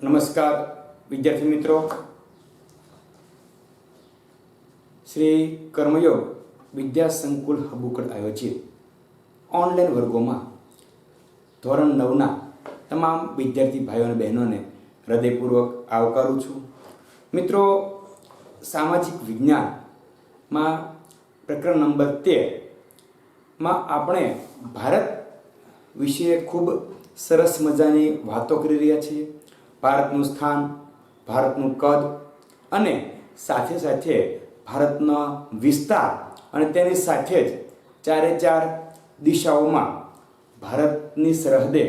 નમસ્કાર વિદ્યાર્થી મિત્રો, શ્રી કર્મયોગ વિદ્યા સંકુલ હબુકડ આયોજિત ઓનલાઈન વર્ગોમાં ધોરણ 9ના તમામ વિદ્યાર્થી ભાઈઓ અને બહેનોને હૃદયપૂર્વક આવકારું છું. મિત્રો, સામાજિક વિજ્ઞાનમાં પ્રકરણ નંબર 13માં આપણે ભારત વિશે ખૂબ સરસ મજાની વાતો કરી રહ્યા છીએ. ભારતનું સ્થાન, ભારતનું કદ અને સાથે સાથે ભારતનો વિસ્તાર અને તેની સાથે જ ચારે ચાર દિશાઓમાં ભારતની સરહદે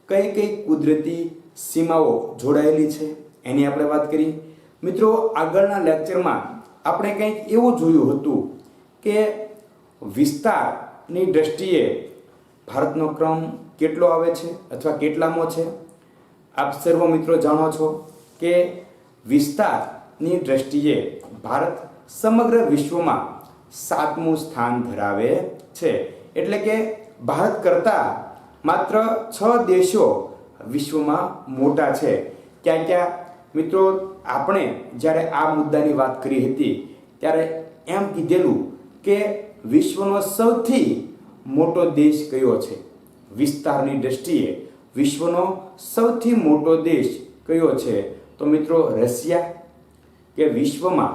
કઈ કઈ કુદરતી સીમાઓ જોડાયેલી છે એની આપણે વાત કરી. મિત્રો, આગળના લેક્ચરમાં આપણે કંઈક એવું જોયું હતું કે વિસ્તારની દ્રષ્ટિએ ભારતનો ક્રમ કેટલો આવે છે અથવા કેટલામો છે. આપ સર્વ મિત્રો જાણો છો કે વિસ્તારની દ્રષ્ટિએ ભારત સમગ્ર વિશ્વમાં 7મું સ્થાન ધરાવે છે. એટલે કે ભારત કરતાં માત્ર 6 દેશો વિશ્વમાં મોટા છે. ક્યાં ક્યાં મિત્રો? આપણે જ્યારે આ મુદ્દાની વાત કરી હતી ત્યારે એમ કીધેલું કે વિશ્વનો સૌથી મોટો દેશ કયો છે. વિસ્તારની દ્રષ્ટિએ વિશ્વનો સૌથી મોટો દેશ કયો છે? તો મિત્રો રશિયા. કે વિશ્વમાં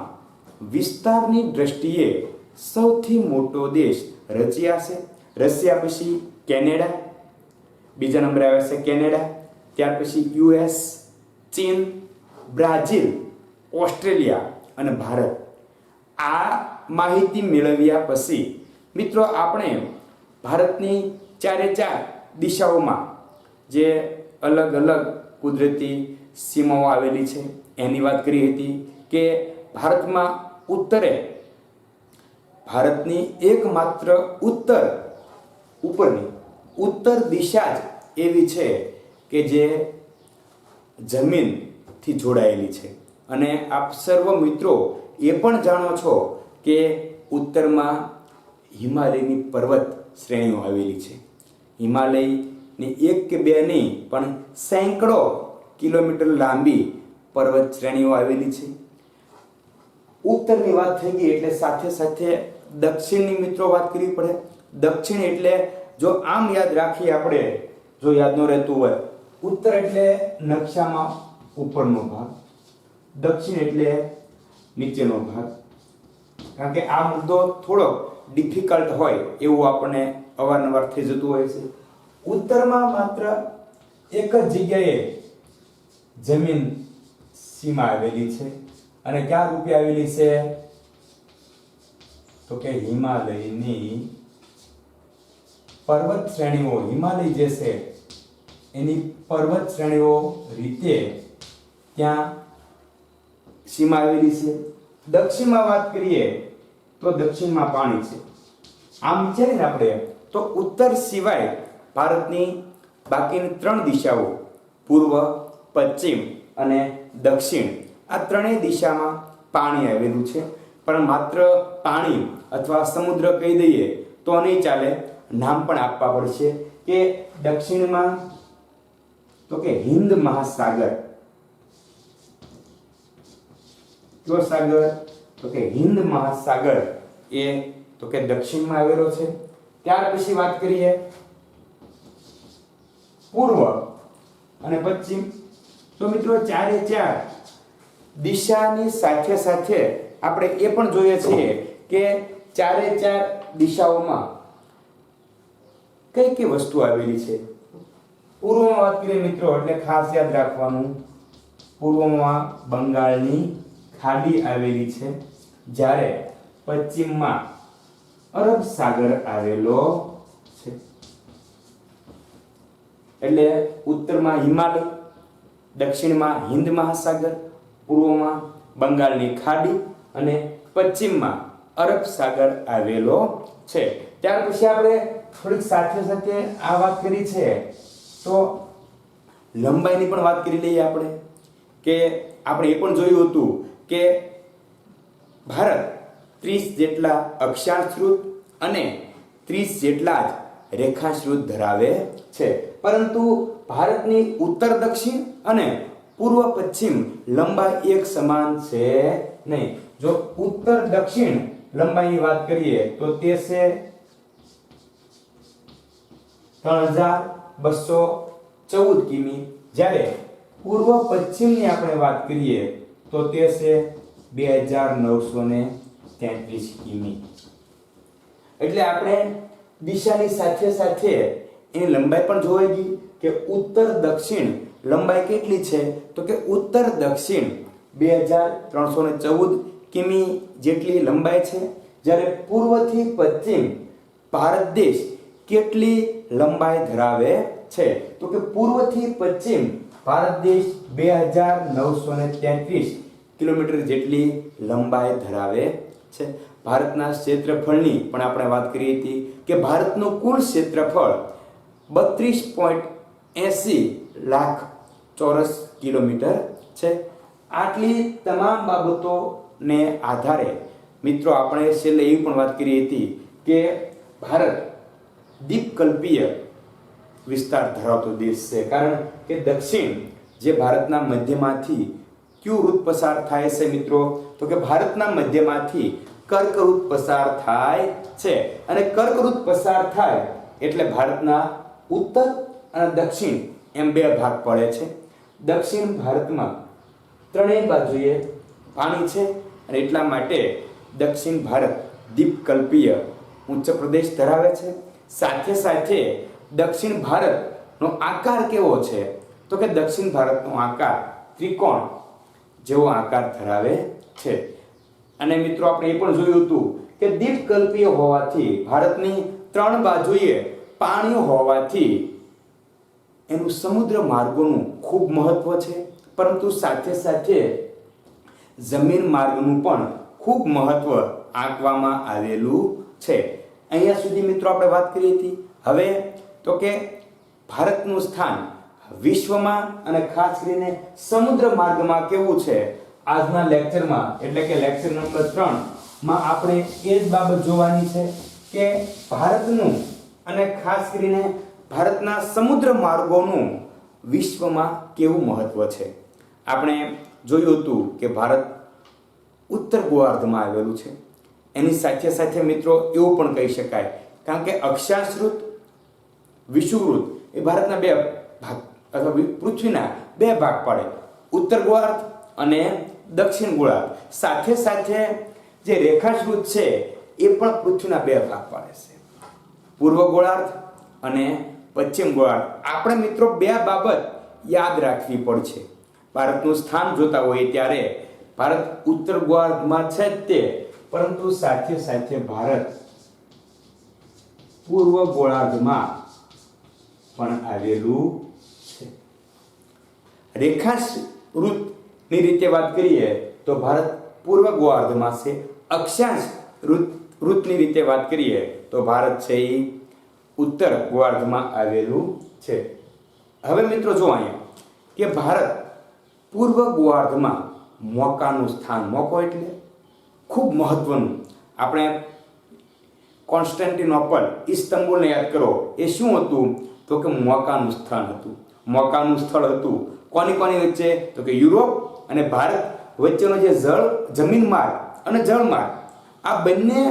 વિસ્તારની દ્રષ્ટિએ સૌથી મોટો દેશ રશિયા છે. રશિયા પછી કેનેડા, બીજા નંબરે આવે છે કેનેડા. ત્યાર પછી યુએસ, ચીન, બ્રાઝિલ, ઓસ્ટ્રેલિયા અને ભારત. આ માહિતી મેળવ્યા પછી મિત્રો આપણે ભારતની ચારે ચાર દિશાઓમાં જે અલગ અલગ કુદરતી સીમાઓ આવેલી છે એની વાત કરી હતી કે ભારતમાં ઉત્તરે ભારતની એકમાત્ર ઉત્તર દિશા જ એવી છે કે જે જમીનથી જોડાયેલી છે. અને આપ સર્વ મિત્રો એ પણ જાણો છો કે ઉત્તરમાં હિમાલયની પર્વત શ્રેણીઓ આવેલી છે. હિમાલયની એક કે બે નહીં પણ સેંકડો કિલોમીટર લાંબી પર્વત શ્રેણીઓ આવેલી છે. ઉત્તરની વાત થઈ ગઈ એટલે સાથે સાથે દક્ષિણની મિત્રો વાત કરવી પડે. દક્ષિણ એટલે જો આમ યાદ રાખીએ આપણે, જો યાદ ન રહેતું હોય, ઉત્તર એટલે નકશામાં ઉપરનો ભાગ, દક્ષિણ એટલે નીચેનો ભાગ. કારણ કે આ મુદ્દો થોડો ડિફિકલ્ટ હોય એવું આપણને અવારનવાર થઈ જતું હોય છે. ઉત્તરમાં માત્ર એક જ જગ્યાએ જમીન સીમા આવેલી છે અને ક્યાં રૂપે આવેલી છે? તો કે હિમાલયની પર્વત શ્રેણીઓ, હિમાલય જે છે એની પર્વત શ્રેણીઓ રીતે ત્યાં સીમા આવેલી છે. દક્ષિણમાં વાત કરીએ તો દક્ષિણમાં પાણી છે. આમ વિચારીએ ને આપણે તો ઉત્તર સિવાય ભારતની બાકીની 3 દિશાઓ પૂર્વ, પશ્ચિમ અને દક્ષિણ, આ ત્રણેય દિશામાં પાણી આવેલું છે. પણ માત્ર પાણી અથવા સમુદ્ર કહી દઈએ તો નહીં ચાલે, નામ પણ આપવા પડશે કે દક્ષિણમાં તો કે હિન્દ મહાસાગર. કયો સાગર? તો કે હિન્દ મહાસાગર એ તો કે દક્ષિણમાં આવેલો છે. ત્યાર પછી વાત કરીએ પૂર્વ અને પશ્ચિમ. તો મિત્રો ચારે ચાર દિશાની સાથે સાથે આપણે એ પણ જોઈએ છીએ કે ચારે ચાર દિશાઓમાં કઈ કઈ વસ્તુ આવેલી છે. પૂર્વમાં વાત કરીએ મિત્રો એટલે ખાસ યાદ રાખવાનું, પૂર્વમાં બંગાળની ખાડી આવેલી છે, જ્યારે પશ્ચિમમાં અરબ સાગર આવેલો છે. એટલે ઉત્તરમાં હિમાલય, દક્ષિણમાં હિન્દ મહાસાગર, પૂર્વમાં બંગાળની ખાડી અને પશ્ચિમમાં અરબ સાગર આવેલો છે. ત્યાર પછી આપણે થોડીક સાથે સાથે આ વાત કરી છે તો લંબાઈની પણ વાત કરી લઈએ આપણે કે આપણે એ પણ જોયું હતું કે ભારત 30 જેટલા અક્ષાંશૃત અને 30 જેટલા જ રેખાંશૃત ધરાવે છે. પરંતુ ભારતની ઉત્તર દક્ષિણ અને પૂર્વ પશ્ચિમ લંબાઈ એક સમાન છે નહીં. જો ઉત્તર દક્ષિણ લંબાઈની વાત કરીએ તો તે છે 3214 કિમી, જ્યારે પૂર્વ પશ્ચિમની આપણે વાત કરીએ તો તે છે 2933 કિમી. એટલે આપણે દિશાની સાથે સાથે એની લંબાઈ પણ જોઈ ગઈ કે ઉત્તર દક્ષિણ લંબાઈ કેટલી છે, તો કે ઉત્તર દક્ષિણ 2314 કિમી જેટલી લંબાઈ છે, જ્યારે પૂર્વથી પશ્ચિમ ભારત દેશ કેટલી લંબાઈ ધરાવે છે, તો કે પૂર્વથી પશ્ચિમ ભારત દેશ 2933 કિલોમીટર જેટલી લંબાઈ ધરાવે છે. ભારતના ક્ષેત્રફળની પણ આપણે વાત કરી હતી કે ભારતનું કુલ ક્ષેત્રફળ 32.80 લાખ ચોરસ કિલોમીટર છે. આટલી તમામ બાબતોને આધારે મિત્રો આપણે છેલ્લે એવી પણ વાત કરી હતી કે ભારત દ્વીપકલ્પીય વિસ્તાર ધરાવતો દેશ છે, કારણ કે દક્ષિણ જે ભારતના મધ્યમાંથી કયું ઋતુ પસાર થાય છે મિત્રો, તો કે ભારતના મધ્યમાંથી કર્કવૃત પસાર થાય છે, અને કર્કવૃત પસાર થાય એટલે ભારતના ઉત્તર અને દક્ષિણ એમ બે ભાગ પડે છે. દક્ષિણ ભારતમાં ત્રણેય બાજુએ પાણી છે, અને એટલા માટે દક્ષિણ ભારત દ્વીપકલ્પીય ઉચ્ચ પ્રદેશ ધરાવે છે. સાથે સાથે દક્ષિણ ભારતનો આકાર કેવો છે, તો કે દક્ષિણ ભારતનો આકાર ત્રિકોણ જેવો આકાર ધરાવે છે. અને મિત્રો આપણે એ પણ જોયું હતું કે દ્વીપકલ્પીય હોવાથી, ભારતની ત્રણ બાજુએ પાણી હોવાથી એનું સમુદ્ર માર્ગોનું ખૂબ મહત્વ છે, પરંતુ સાથે સાથે જમીન માર્ગનું પણ ખૂબ મહત્વ આંકવામાં આવેલું છે. અહીંયા સુધી મિત્રો આપણે વાત કરી હતી. હવે તો કે ભારતનું સ્થાન વિશ્વમાં અને ખાસ કરીને સમુદ્ર માર્ગમાં કેવું છે, આજના લેક્ચરમાં એટલે કે લેક્ચર નંબર 3 માં આપણે એ જ બાબત જોવાની છે કે ભારતનું અને ખાસ કરીને ભારતના સમુદ્ર માર્ગોનું વિશ્વમાં કેવું મહત્વ છે. આપણે જોયું હતું કે ભારત ઉત્તર ગોળાર્ધમાં આવેલું છે. એની સાથે સાથે મિત્રો એવું પણ કહી શકાય, કારણ કે અક્ષાંશ ઋત, વિષુવવૃત્ત એ ભારતના બે ભાગ અથવા પૃથ્વીના બે ભાગ પડે, ઉત્તર ગોળાર્ધ અને દક્ષિણ ગોળાર્ધ. સાથે સાથે જે રેખાંશવૃત્ત છે એ પણ પૃથ્વીના બે ભાગ પાડે છે, પૂર્વ ગોળાર્ધ અને પશ્ચિમ ગોળાર્ધ. આપણે મિત્રો બે બાબત યાદ રાખવી પડશે. ભારતનું સ્થાન જોતા હોઈએ ત્યારે ભારત ઉત્તર ગોળાર્ધમાં છે જ તે, પરંતુ સાથે સાથે ભારત પૂર્વ ગોળાર્ધમાં પણ આવેલું છે. રેખાંશવૃત્તની રીતે વાત કરીએ તો ભારત પૂર્વ ગોળાર્ધમાં છે. અક્ષાંશ વૃત્તની રીતે વાત કરીએ તો ભારત છે એ ઉત્તર ગોળાર્ધમાં આવેલું છે. હવે મિત્રો જો અહીંયા કે ભારત પૂર્વ ગોળાર્ધમાં મોકાનું સ્થાન, મોકો એટલે ખૂબ મહત્વનું. આપણે કોન્સ્ટન્ટિનોપલ, ઇસ્તંબુલને યાદ કરો, એ શું હતું, તો કે મોકાનું સ્થાન હતું. મોકાનું સ્થળ હતું કોની કોની વચ્ચે, તો કે યુરોપ અને ભારત વચ્ચેનો જે જમીન માર્ગ અને જળમાર્ગ આ બંને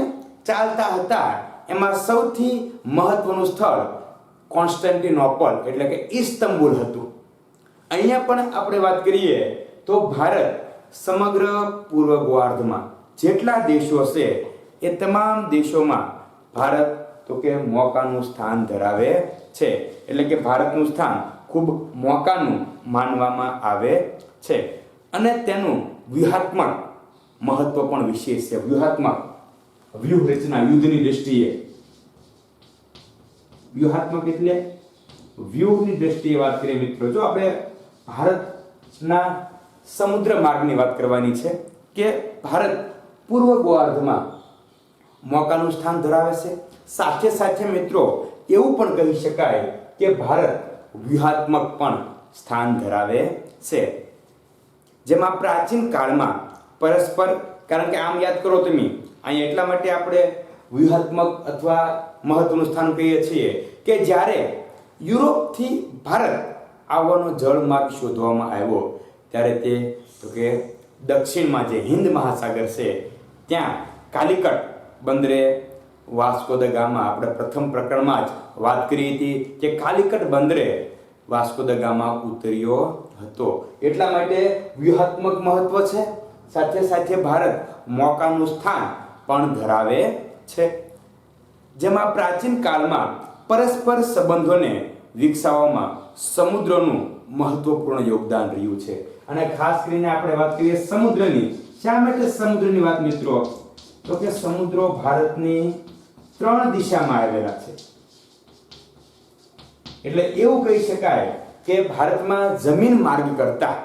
ચાલતા હતા. એમાં સૌથી મહત્વનું સ્થળ કોન્સ્ટન્ટિનોપલ એટલે કે ઇસ્તંબુલ હતું. અહીંયા પણ આપણે વાત કરીએ તો ભારત સમગ્ર પૂર્વ ગોળાર્ધમાં જેટલા દેશો છે એ તમામ દેશોમાં ભારત તો કે મોકાનું સ્થાન ધરાવે છે. એટલે કે ભારતનું સ્થાન ખૂબ મોકાનું માનવામાં આવે છે, અને તેનું વ્યૂહાત્મક મહત્વ પણ વિશેષ છે. વ્યૂહાત્મક વ્યૂહરચના, યુદ્ધની દ્રષ્ટિએ, વ્યૂહાત્મક એટલે વ્યૂહની દ્રષ્ટિએ વાત કરીએ મિત્રો, જો આપણે ભારતના સમુદ્ર માર્ગની વાત કરવાની છે કે ભારત પૂર્વ ગોળાર્ધમાં મોકાનું સ્થાન ધરાવે છે. સાથે સાથે મિત્રો એવું પણ કહી શકાય કે ભારત વ્યૂહાત્મક પણ સ્થાન ધરાવે છે, જેમાં પ્રાચીન કાળમાં પરસ્પર, કારણ કે આમ યાદ કરો તમે, અહીં એટલા માટે આપણે વ્યૂહાત્મક અથવા મહત્વનું સ્થાન કહીએ છીએ કે જ્યારે યુરોપથી ભારત આવવાનો જળમાર્ગ શોધવામાં આવ્યો ત્યારે તે તો કે દક્ષિણમાં જે હિન્દ મહાસાગર છે ત્યાં કાલિકટ બંદરે વાસ્કો દ ગામા આપણે પ્રથમ પ્રકરણમાં જ વાત કરી હતી કે કાલિકટ બંદરે વાસ્કો દ ગામા ઉતર્યો હતો. એટલા માટે વ્યૂહાત્મક મહત્વ છે, સાથે સાથે ભારત મોકાનું સ્થાન પણ ધરાવે છે, જેમાં પ્રાચીન કાળમાં પરસ્પર સંબંધોને વિકસાવવામાં સમુદ્રનું મહત્વપૂર્ણ યોગદાન રહ્યું છે. અને ખાસ કરીને આપણે વાત કરીએ સમુદ્રની. શા માટે સમુદ્રની વાત મિત્રો? તો કે સમુદ્રો ભારતની 3 દિશામાં આવેલા છે. એટલે એવું કહી શકાય કે ભારતમાં જમીન માર્ગ કરતા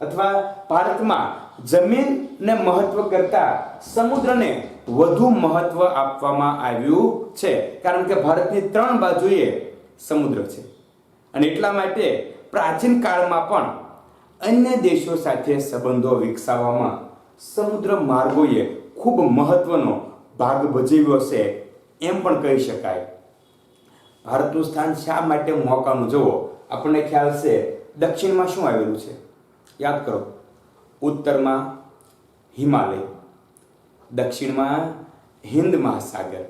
અથવા ભારતમાં જમીનને મહત્વ કરતા સમુદ્રને વધુ મહત્વ આપવામાં આવ્યું છે, કારણ કે ભારતની 3 બાજુએ સમુદ્ર છે. અને એટલા માટે પ્રાચીન કાળમાં પણ અન્ય દેશો સાથે સંબંધો વિકસાવવામાં સમુદ્ર માર્ગોએ ખૂબ મહત્વનો ભાગ ભજવ્યો છે એમ પણ કહી શકાય. ભારતનું સ્થાન શા માટે મોકાનું? જુઓ, આપણને ખ્યાલ છે દક્ષિણમાં શું આવેલું છે? યાદ કરો. ઉત્તરમાં હિમાલય, દક્ષિણમાં હિન્દ મહાસાગર.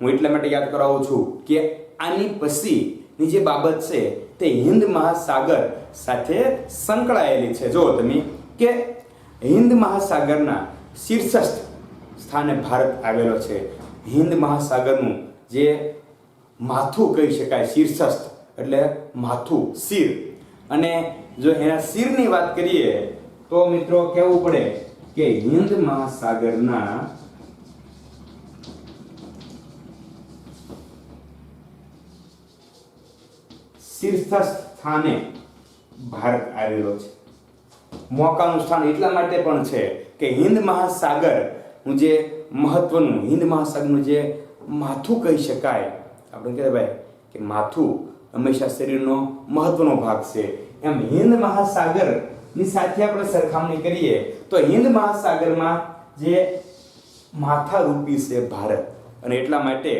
હું એટલા માટે યાદ કરાવું છું કે આની પછીની જે બાબત છે તે હિન્દ મહાસાગર સાથે સંકળાયેલી છે. જો તમે કે હિન્દ મહાસાગરના શીર્ષસ્થ સ્થાને ભારત આવેલો છે. હિન્દ મહાસાગરનું જે માથું કહી શકાય, શીર્ષસ્થ એટલે માથું, શિર. અને જો એના શિરની વાત કરીએ તો મિત્રો કહેવું પડે કે હિન્દ મહાસાગરના શીર્ષસ્થ સ્થાને ભારત આવેલો છે. મોકાનું સ્થાન એટલા માટે પણ છે કે હિન્દ મહાસાગરનું જે મહત્વનું, હિન્દ મહાસાગરનું જે માથું કહી શકાય, આપણે કહેવાય ભાઈ કે માથું હંમેશા શરીરનો મહત્વનો ભાગ છે, એમ હિન્દ મહાસાગરની સાથે આપણે સરખામણી કરીએ તો હિન્દ મહાસાગરમાં જે માથારૂપી છે ભારત, અને એટલા માટે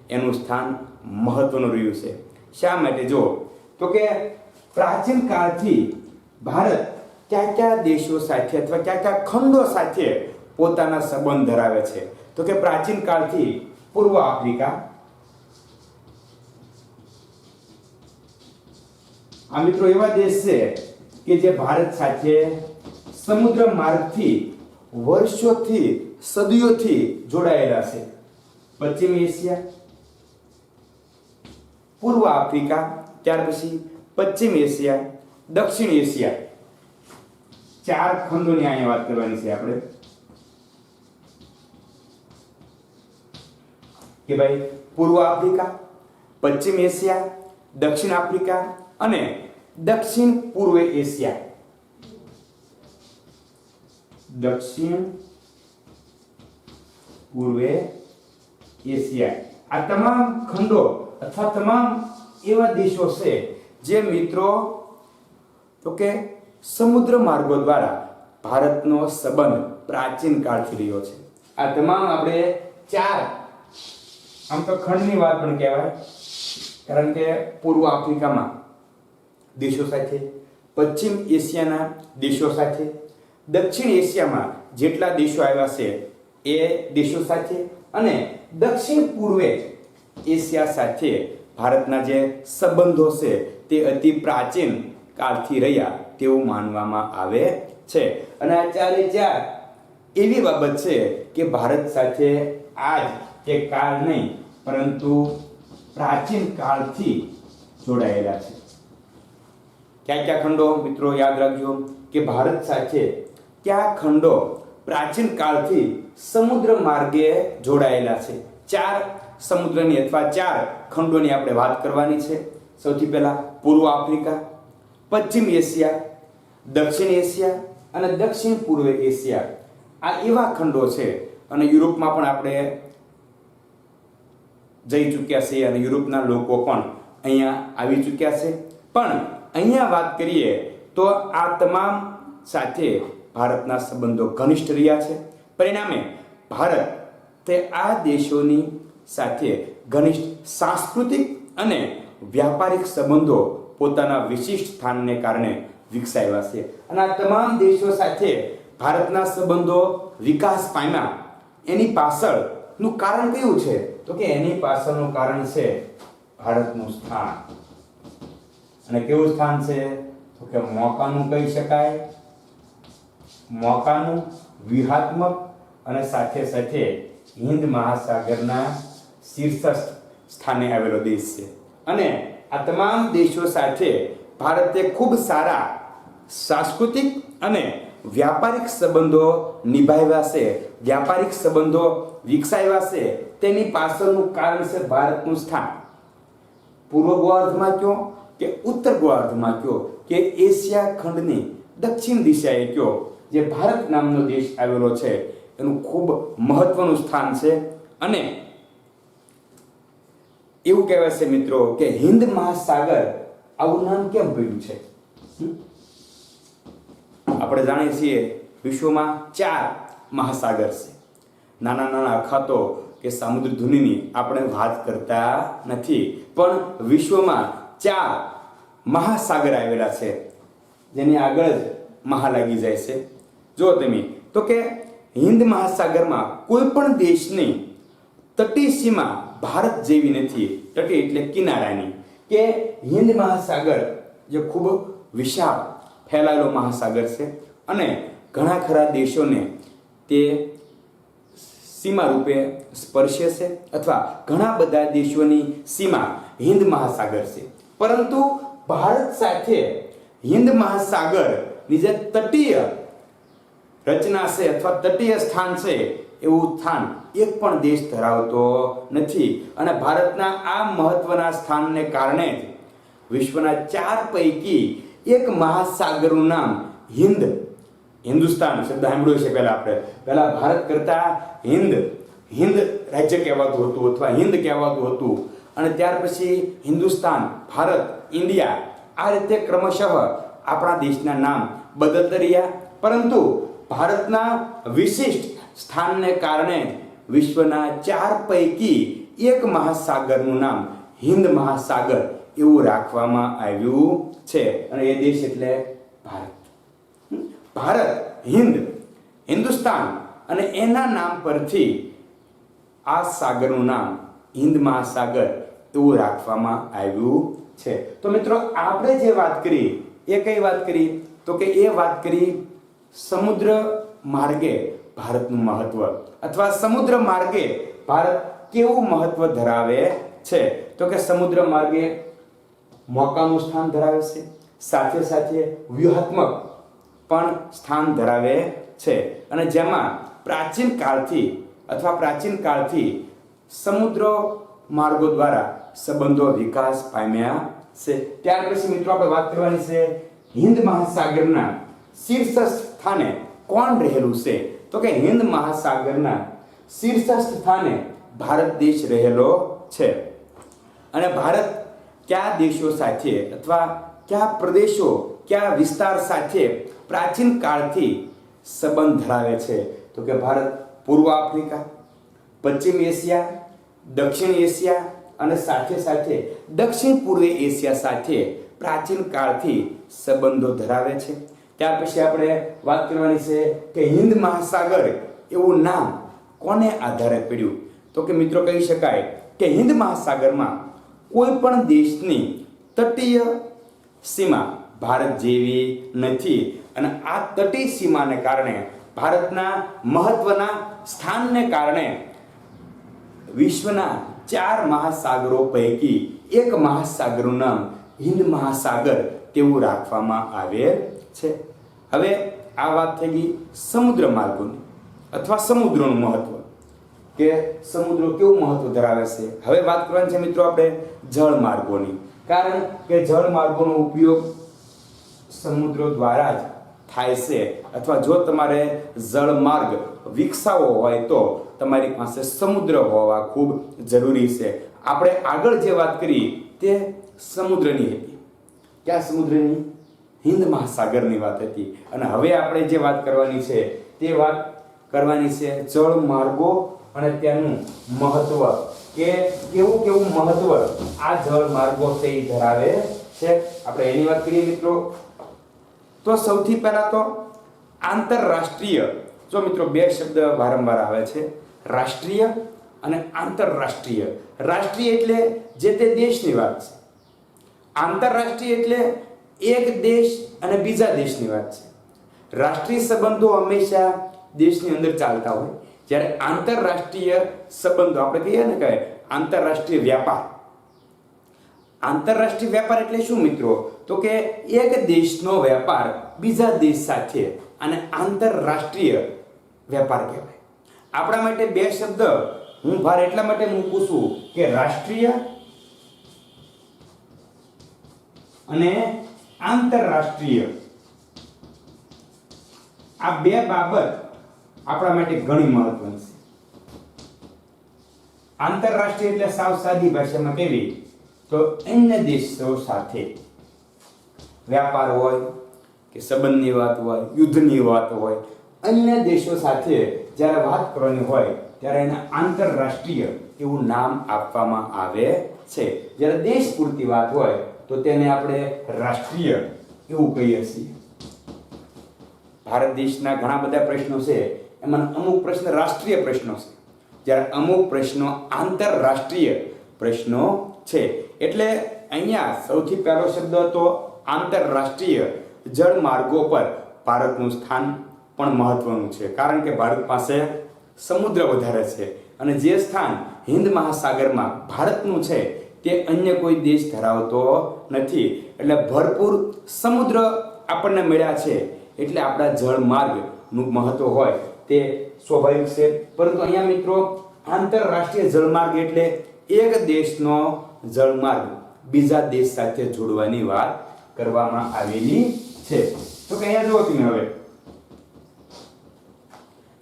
એનું સ્થાન મહત્વનું રહ્યું છે. શા માટે? જો તો કે પ્રાચીન કાળથી ભારત કયા કયા દેશો સાથે અથવા કયા કયા ખંડો સાથે પોતાના સંબંધ ધરાવે છે? તો કે પ્રાચીન કાળથી પૂર્વ આફ્રિકા, આ મિત્રો એવા દેશ છે કે જે ભારત સાથે સમુદ્ર માર્ગથી વર્ષોથી, સદીઓથી જોડાયેલા છે. પશ્ચિમ એશિયા, પૂર્વ આફ્રિકા, ત્યાર પછી પશ્ચિમ એશિયા, દક્ષિણ એશિયા, 4 ખંડોની અહીંયા વાત કરવાની છે આપણે કે ભાઈ પૂર્વ આફ્રિકા, પશ્ચિમ એશિયા, દક્ષિણ આફ્રિકા અને દક્ષિણ પૂર્વ એશિયા. દક્ષિણ પૂર્વ એશિયા, આ તમામ ખંડો અથવા તમામ એવા દેશો છે જે મિત્રો તો કે સમુદ્ર માર્ગો દ્વારા ભારતનો સંબંધ પ્રાચીન કાળથી રહ્યો છે. આ તમામ આપણે 4 આમ તો ખંડની વાત પણ કહેવાય, કારણ કે પૂર્વ આફ્રિકામાં દેશો સાથે, પશ્ચિમ એશિયાના દેશો સાથે, દક્ષિણ એશિયામાં જેટલા દેશો આવ્યા છે એ દેશો સાથે, અને દક્ષિણ પૂર્વે એશિયા સાથે ભારતના જે સંબંધો છે તે અતિ પ્રાચીન કાળથી રહ્યા તેવું માનવામાં આવે છે. અને આ 4 એવી બાબત છે કે ભારત સાથે આજ કે કાળ નહીં પરંતુ પ્રાચીન કાળથી જોડાયેલા છે. કયા કયા ખંડો મિત્રો યાદ રાખજો કે ભારત સાથે કયા ખંડો પ્રાચીન કાળથી સમુદ્ર માર્ગે જોડાયેલા છે? 4 સમુદ્રની અથવા 4 ખંડોની આપણે વાત કરવાની છે. સૌથી પહેલા પૂર્વ આફ્રિકા, પશ્ચિમ એશિયા, દક્ષિણ એશિયા અને દક્ષિણ પૂર્વ એશિયા. આ એવા ખંડો છે, અને યુરોપમાં પણ આપણે જઈ ચૂક્યા છે અને યુરોપના લોકો પણ અહીંયા આવી ચૂક્યા છે. પણ અહીંયા વાત કરીએ તો આ તમામ સાથે ભારતના સંબંધો ઘનિષ્ઠ રહ્યા છે. પરિણામે ભારત તે આ દેશોની સાથે ઘનિષ્ઠ સાંસ્કૃતિક અને વ્યાપારિક સંબંધો પોતાના વિશિષ્ટ સ્થાનને કારણે વિકસાવ્યા છે અને આ તમામ દેશો સાથે ભારતના સંબંધો વિકાસ પામ્યા એની પાછળનું કારણ કયું છે? તો કે એની પાછળનું કારણ છે ભારતનું સ્થાન. અને કેવું સ્થાન છે? તો કે મોકાનું કહી શકાય, મોકાનું, વ્યૂહાત્મક અને સાથે સાથે હિન્દ મહાસાગરના શીર્ષસ્થ સ્થાને આવેલો દેશ છે. અને આ તમામ દેશો સાથે ભારતે ખૂબ સારા સાંસ્કૃતિક અને વ્યાપારિક સંબંધો નિભાવ્યા છે, વ્યાપારિક સંબંધો વિકસાવ્યા છે. તેની પાછળનું કારણ છે ભારતનું સ્થાન. પૂર્વ ગોળાર્ધમાં કયો કે ઉત્તર ગોળાર્ધમાં કયો કે એશિયા ખંડની દક્ષિણ દિશાએ કયો, જે ભારત નામનો દેશ આવેલો છે એનું ખૂબ મહત્વનું સ્થાન છે. અને એવું કહેવાય છે મિત્રો કે હિન્દ મહાસાગર આવું નામ કેમ પડ્યું છે? આપણે જાણીએ છીએ વિશ્વમાં 4 મહાસાગર છે. નાના નાના અખાતો કે સમુદ્ર ધુનીની આપણે વાત કરતા નથી, પણ વિશ્વમાં 4 મહાસાગર આવેલા છે, જેની આગળ જ મહા લાગી જાય છે. જો તમે તો કે હિન્દ મહાસાગરમાં કોઈ પણ દેશની તટીય સીમા ભારત જેવી નથી. તટીય એટલે કિનારાની. કે હિન્દ મહાસાગર જે ખૂબ વિશાળ ફેલાયેલો મહાસાગર છે અને ઘણા ખરા દેશોને તે સીમા રૂપે સ્પર્શે છે, અથવા ઘણા બધા દેશોની સીમા હિન્દ મહાસાગર છે. પરંતુ ભારત સાથે હિન્દ મહાસાગરની જે તટીય રચના છે અથવા તટીય સ્થાન છે એવું સ્થાન એક પણ દેશ ધરાવતો નથી. અને ભારતના આ મહત્વના સ્થાનને કારણે જ વિશ્વના 4 પૈકી એક મહાસાગરનું નામ હિન્દુસ્તાન શબ્દ સાંભળ્યો છે. પહેલા ભારત કરતા હિન્દ રાજ્ય કહેવાતું હતું અથવા હિન્દ કહેવાતું હતું, અને ત્યાર પછી હિન્દુસ્તાન, ભારત, ઇન્ડિયા, આ રીતે ક્રમશઃ આપણા દેશના નામ બદલતા રહ્યા. પરંતુ ભારતના વિશિષ્ટ સ્થાનને કારણે વિશ્વના 4 પૈકી એક મહાસાગરનું નામ હિન્દ મહાસાગર એવું રાખવામાં આવ્યું છે. અને એ દેશ એટલે ભારત. ભારત, હિન્દુસ્તાન અને એના નામ પરથી આ સાગરનું નામ હિન્દ મહાસાગર એવું રાખવામાં આવ્યું છે. તો મિત્રો આપણે જે વાત કરી એ કઈ વાત કરી? તો કે એ વાત કરી સમુદ્ર માર્ગે ભારતનું મહત્વ, અથવા સમુદ્ર માર્ગે ભારત કેવું મહત્વ ધરાવે છે. તો કે સમુદ્ર માર્ગે મોકાનું સ્થાન ધરાવે છે, સાથે સાથે વ્યૂહાત્મક પણ સ્થાન ધરાવે છે. અને જેમાં પ્રાચીન કાળથી સમુદ્ર માર્ગો દ્વારા સંબંધો વિકાસ પામ્યા છે. ત્યાર પછી મિત્રો આપણે વાત કરવાની છે હિન્દ મહાસાગરના શીર્ષ સ્થાને કોણ રહેલું છે? તો કે હિન્દ મહાસાગરના શીર્ષ સ્થાને ભારત દેશ રહેલો છે. અને ભારત કયા દેશો સાથે અથવા કયા પ્રદેશો, કયા વિસ્તાર સાથે પ્રાચીન કાળથી સંબંધ ધરાવે છે? તો કે ભારત પૂર્વ આફ્રિકા, પશ્ચિમ એશિયા, દક્ષિણ એશિયા અને સાથે સાથે દક્ષિણ પૂર્વ એશિયા સાથે પ્રાચીન કાળથી સંબંધો ધરાવે છે. ત્યાર પછી આપણે વાત કરવાની છે કે હિન્દ મહાસાગર એવું નામ કોને આધારે પડ્યું? તો કે મિત્રો કહી શકાય કે હિન્દ મહાસાગરમાં કોઈ પણ દેશની તટીય સીમા ભારત જેવી નથી. અને આ તટીય સીમાને કારણે, ભારતના મહત્વના સ્થાનને કારણે વિશ્વના 4 મહાસાગરો પૈકી એક મહાસાગરનું નામ હિન્દ મહાસાગર તેવું રાખવામાં આવે છે. હવે આ વાત થઈ ગઈ સમુદ્ર માર્ગોની અથવા સમુદ્રનું મહત્વ, કે સમુદ્ર કેવું મહત્વ ધરાવે છે. હવે વાત કરવાની છે મિત્રો આપણે જળ માર્ગોની, કારણ કે જળ માર્ગોનો ઉપયોગ સમુદ્ર દ્વારા જ થાય છે. અથવા જો તમારે જળ માર્ગ વિકસાવવો હોય તો તમારી પાસે સમુદ્ર હોવા ખૂબ જરૂરી છે. આપણે આગળ જે વાત કરી તે સમુદ્રની હતી. ક્યાં સમુદ્રની? હિન્દ મહાસાગરની વાત હતી. અને હવે આપણે જે વાત કરવાની છે તે વાત કરવાની છે જળ માર્ગો અને તેનું મહત્વ, કે કેવું મહત્વ આ જળ માર્ગો તે ધરાવે છે. આપણે એની વાત કરીએ મિત્રો. તો સૌથી પહેલા તો આંતરરાષ્ટ્રીય, જો મિત્રો બે શબ્દ વારંવાર આવે છે, રાષ્ટ્રીય અને આંતરરાષ્ટ્રીય. રાષ્ટ્રીય એટલે જે તે દેશની વાત છે, આંતરરાષ્ટ્રીય એટલે એક દેશ અને બીજા દેશની વાત છે. રાષ્ટ્રીય સંબંધો હંમેશા દેશની અંદર ચાલતા હોય, જ્યારે આંતરરાષ્ટ્રીય સંબંધો આપણે કહીએ ને કે આંતરરાષ્ટ્રીય વ્યાપાર. આંતરરાષ્ટ્રીય વ્યાપાર એટલે શું મિત્રો? તો કે એક દેશનો વેપાર બીજા દેશ સાથે, અને આંતરરાષ્ટ્રીય વેપાર કહેવાય. આપણા માટે બે શબ્દ હું ભાર એટલા માટે મૂકું છું કે રાષ્ટ્રીય અને આંતરરાષ્ટ્રીય આ બે બાબત આપણા માટે ઘણી મહત્વની છે. આંતરરાષ્ટ્રીય એટલે સાવ સાદી ભાષામાં કેવી, તો અન્ય દેશો સાથે વ્યાપાર હોય કે સંબંધની વાત હોય, યુદ્ધની વાત હોય, અન્ય દેશો સાથે જ્યારે વાત કરવાની હોય ત્યારે એને આંતરરાષ્ટ્રીય એવું નામ આપવામાં આવે છે. જ્યારે દેશ પૂરતી વાત હોય તો તેને આપણે રાષ્ટ્રીય એવું કહીએ છીએ. ભારત દેશના ઘણા બધા પ્રશ્નો છે, એમાં અમુક પ્રશ્ન રાષ્ટ્રીય પ્રશ્નો છે, જ્યારે અમુક પ્રશ્નો આંતરરાષ્ટ્રીય પ્રશ્નો છે. એટલે અહીંયા સૌથી પહેલો શબ્દ તો આંતરરાષ્ટ્રીય જળમાર્ગો પર ભારતનું સ્થાન પણ મહત્વનું છે, કારણ કે ભારત પાસે સમુદ્ર વધારે છે, અને જે સ્થાન હિન્દ મહાસાગરમાં ભારતનું છે તે અન્ય કોઈ દેશ ધરાવતો નથી. એટલે ભરપૂર સમુદ્ર આપણને મળ્યા છે, એટલે આપણા જળમાર્ગનું મહત્વ હોય તે સ્વાભાવિક છે. પરંતુ અહીંયા મિત્રો આંતરરાષ્ટ્રીય જળમાર્ગ એટલે એક દેશનો જળમાર્ગ બીજા દેશ સાથે જોડવાની વાત કરવામાં આવેલી છે. તો કે અહીંયા જુઓ તમે હવે,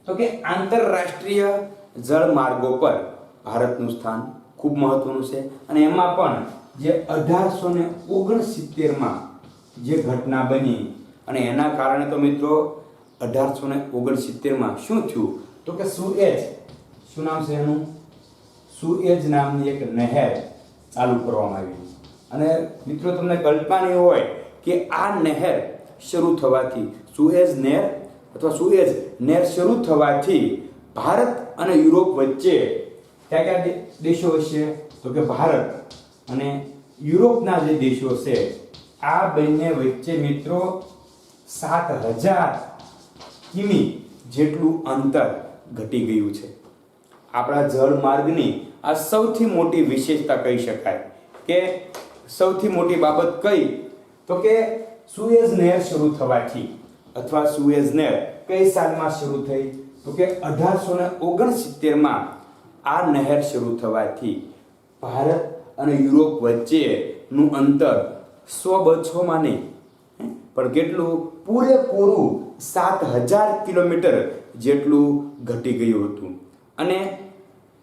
તો કે આંતરરાષ્ટ્રીય જળમાર્ગો પર ભારતનું સ્થાન ખૂબ મહત્વનું છે. અને એમાં પણ જે 1869માં જે ઘટના બની, અને એના કારણે તો મિત્રો 1869માં શું થયું, તો કે સુએજ, શું નામ છે એનું, સુએજ નામની એક નહેર ચાલુ કરવામાં આવી. અને મિત્રો તમને કલ્પના નહીં હોય કે આ નહેર શરૂ થવાથી, સુએજ નહેર અથવા સુએજ નહેર શરૂ થવાથી ભારત અને યુરોપ વચ્ચે કયા કયા દેશો હશે, તો કે ભારત અને યુરોપના જે દેશો છે આ બંને વચ્ચે મિત્રો 7000 કિમી જેટલું અંતર ઘટી ગયું છે. આપણા જળમાર્ગની આ સૌથી મોટી વિશેષતા કહી શકાય, કે સૌથી મોટી બાબત કઈ, તો કે સુએઝ નહેર શરૂ થવાથી, અથવા સુએઝ નહેર કઈ સાલમાં શરૂ થઈ, તો કે 1869માં આ નહેર શરૂ થવાથી ભારત અને યુરોપ વચ્ચેનું અંતર 100-200માં નહીં પણ કેટલું, પૂરેપૂરું 7000 કિલોમીટર જેટલું ઘટી ગયું હતું. અને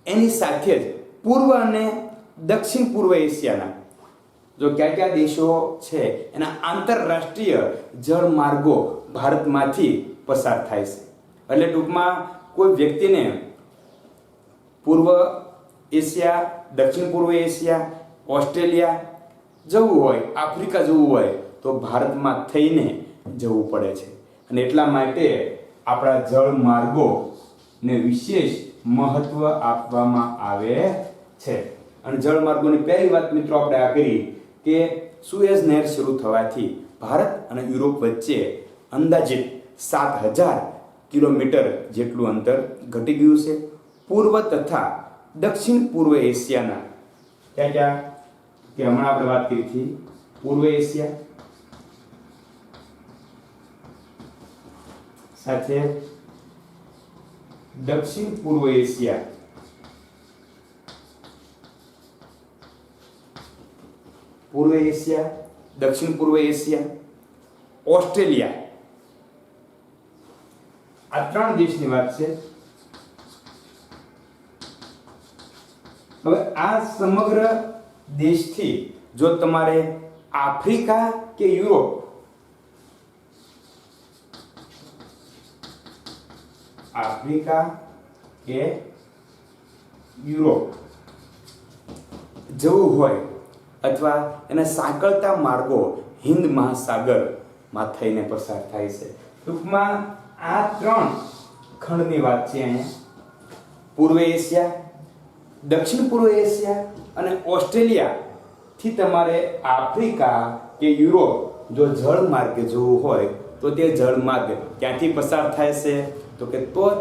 એની સાથે જ પૂર્વ અને દક્ષિણ પૂર્વ એશિયાના જો કયા કયા દેશો છે એના આંતરરાષ્ટ્રીય જળમાર્ગો ભારતમાંથી પસાર થાય છે. એટલે ટૂંકમાં કોઈ વ્યક્તિને પૂર્વ એશિયા, દક્ષિણ પૂર્વ એશિયા, ઓસ્ટ્રેલિયા જવું હોય, આફ્રિકા જવું હોય તો ભારતમાં થઈને જવું પડે છે. અને એટલા માટે આપણા જળમાર્ગોને વિશેષ મહત્વ આપવામાં આવે છે. અને જળમાર્ગોની પહેલી વાત મિત્રો આપણે આ કરી કે સુએઝ નહેર શરૂ થવાથી ભારત અને યુરોપ વચ્ચે અંદાજિત 7000 કિલોમીટર જેટલું અંતર ઘટી ગયું છે. પૂર્વ તથા દક્ષિણ પૂર્વ એશિયાના ક્યાં ક્યાં, કે હમણાં આપણે વાત કરી હતી પૂર્વ એશિયા સાથે દક્ષિણ પૂર્વ એશિયા, પૂર્વ એશિયા, દક્ષિણ પૂર્વ એશિયા, ઓસ્ટ્રેલિયા, આ 3 દેશની વાત છે. હવે આ સમગ્ર દેશથી જો તમારે આફ્રિકા કે યુરોપ, આફ્રિકા કે યુરોપ જવું હોય, અથવા એને સાંકળતા માર્ગો હિન્દ મહાસાગર માં થઈને પસાર થાય છે. ટૂંકમાં આ 3 ખંડની વાત છે અહીંયા. પૂર્વ એશિયા, દક્ષિણ પૂર્વ એશિયા અને ઓસ્ટ્રેલિયા થી તમારે આફ્રિકા કે યુરોપ જો જળ માર્ગે જવું હોય તો તે જળ માર્ગ ક્યાંથી પસાર થાય છે? તો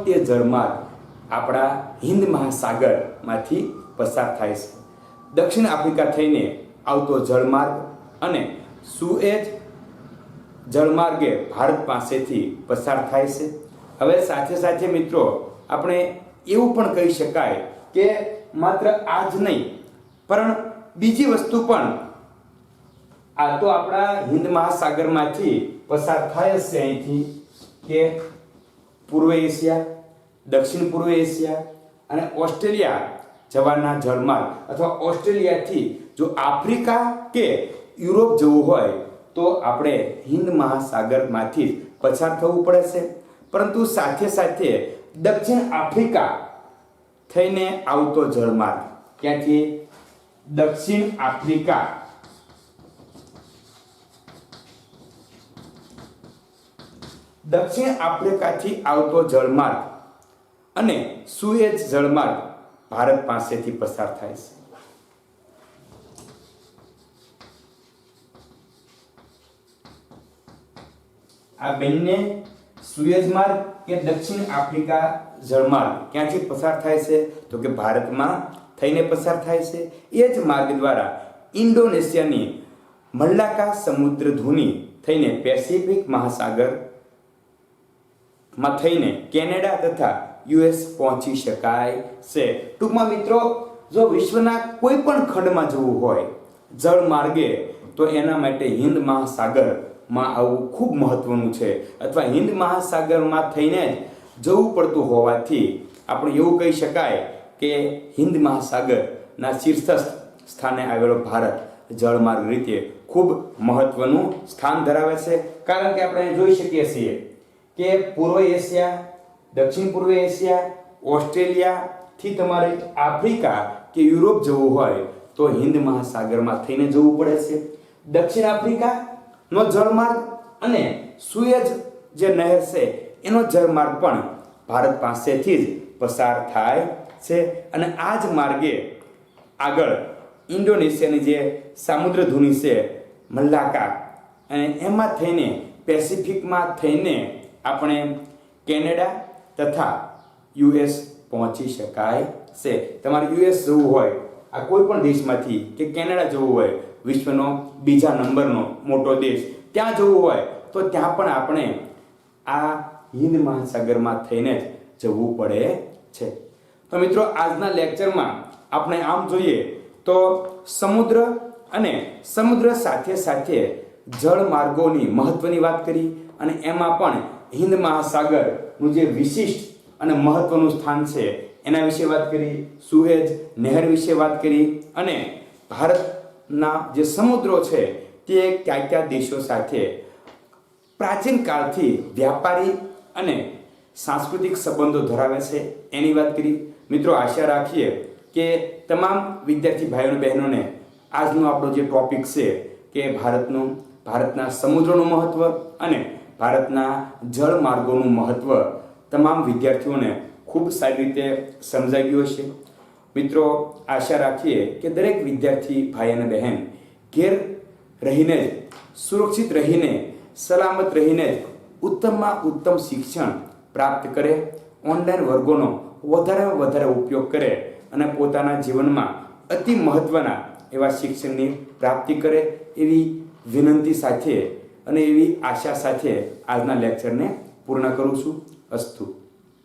તે જળમાર્ગ આપણા હિન્દ મહાસાગરમાંથી પસાર થાય છે. દક્ષિણ આફ્રિકા થઈને આવતો જળમાર્ગ અને સુએજ જળમાર્ગે ભારત પાસેથી પસાર થાય છે. હવે સાથે સાથે મિત્રો આપણે એવું પણ કહી શકાય કે માત્ર આ જ નહીં પણ બીજી વસ્તુ પણ આ તો આપણા હિન્દ મહાસાગરમાંથી પસાર થાય છે અહીંથી કે પૂર્વ એશિયા, દક્ષિણ પૂર્વ એશિયા અને ઓસ્ટ્રેલિયા જવાના જળમાર્ગ અથવા ઓસ્ટ્રેલિયાથી જો આફ્રિકા કે યુરોપ જવું હોય તો આપણે હિન્દ મહાસાગરમાંથી પસાર થવું પડે છે. પરંતુ સાથે સાથે દક્ષિણ આફ્રિકા થઈને આવતો જળમાર્ગ ક્યાંથી? દક્ષિણ આફ્રિકાથી આવતો જળમાર્ગ અને સુએજ જળમાર્ગ ભારત પાસેથી પસાર થાય છે. આ બંને સુએજ માર્ગ કે દક્ષિણ આફ્રિકા જળમાર્ગ ક્યાંથી પસાર થાય છે? તો કે ભારતમાં થઈને પસાર થાય છે. એ જ માર્ગ દ્વારા ઇન્ડોનેશિયાની મલ્લાકા સમુદ્ર ધુની થઈને પેસિફિક મહાસાગરમાં થઈને કેનેડા તથા યુએસ પહોંચી શકાય છે. ટૂંકમાં મિત્રો જો વિશ્વના કોઈ પણ ખંડમાં જવું હોય જળ માર્ગે તો એના માટે હિન્દ મહાસાગરમાં આવવું ખૂબ મહત્વનું છે અથવા હિન્દ મહાસાગરમાં થઈને જ જવું પડતું હોવાથી આપણે એવું કહી શકાય કે હિન્દ મહાસાગરના શીર્ષસ્થ સ્થાને આવેલો ભારત જળમાર્ગ રીતે ખૂબ મહત્વનું સ્થાન ધરાવે છે. કારણ કે આપણે જોઈ શકીએ છીએ કે પૂર્વ એશિયા, દક્ષિણ પૂર્વ એશિયા, ઓસ્ટ્રેલિયાથી તમારે આફ્રિકા કે યુરોપ જવું હોય તો હિન્દ મહાસાગરમાં થઈને જવું પડે છે. દક્ષિણ આફ્રિકાનો જળમાર્ગ અને સુએજ જે નહેર છે એનો જળમાર્ગ પણ ભારત પાસેથી જ પસાર થાય છે અને આ જ માર્ગે આગળ ઇન્ડોનેશિયાની જે સામુદ્રધુની છે મલ્લાકા અને એમાં થઈને પેસિફિકમાં થઈને આપણે કેનેડા તથા યુએસ પહોંચી શકાય છે. તમારે યુએસ જવું હોય આ કોઈ પણ દેશમાંથી કે કેનેડા જવું હોય વિશ્વનો બીજા નંબરનો મોટો દેશ ત્યાં જવું હોય તો ત્યાં પણ આપણે આ હિન્દ મહાસાગરમાં થઈને જ જવું પડે છે. તો મિત્રો આજના લેક્ચરમાં આપણે આમ જોઈએ તો સમુદ્ર અને સમુદ્ર સાથે સાથે જળ માર્ગોની મહત્વની વાત કરી અને એમાં પણ હિન્દ મહાસાગરનું જે વિશિષ્ટ અને મહત્વનું સ્થાન છે એના વિશે વાત કરી, સુએજ નહેર વિશે વાત કરી અને ભારતના જે સમુદ્રો છે તે કયા કયા દેશો સાથે પ્રાચીન કાળથી વ્યાપારી અને સાંસ્કૃતિક સંબંધો ધરાવે છે એની વાત કરી. મિત્રો આશા રાખીએ કે તમામ વિદ્યાર્થી ભાઈઓ બહેનોને આજનો આપણો જે ટોપિક છે કે ભારતના સમુદ્રનું મહત્વ અને ભારતના જળ માર્ગોનું મહત્વ તમામ વિદ્યાર્થીઓને ખૂબ સારી રીતે સમજાઈ ગયું હશે. મિત્રો આશા રાખીએ કે દરેક વિદ્યાર્થી ભાઈ અને બહેન ઘેર રહીને જ સુરક્ષિત રહીને સલામત રહીને જ ઉત્તમમાં ઉત્તમ શિક્ષણ પ્રાપ્ત કરે, ઓનલાઈન વર્ગોનો વધારેમાં વધારે ઉપયોગ કરે અને પોતાના જીવનમાં અતિ મહત્ત્વના એવા શિક્ષણની પ્રાપ્તિ કરે એવી વિનંતી સાથે અને એવી આશા સાથે આજના લેક્ચરને પૂર્ણ કરું છું. અસ્તુ.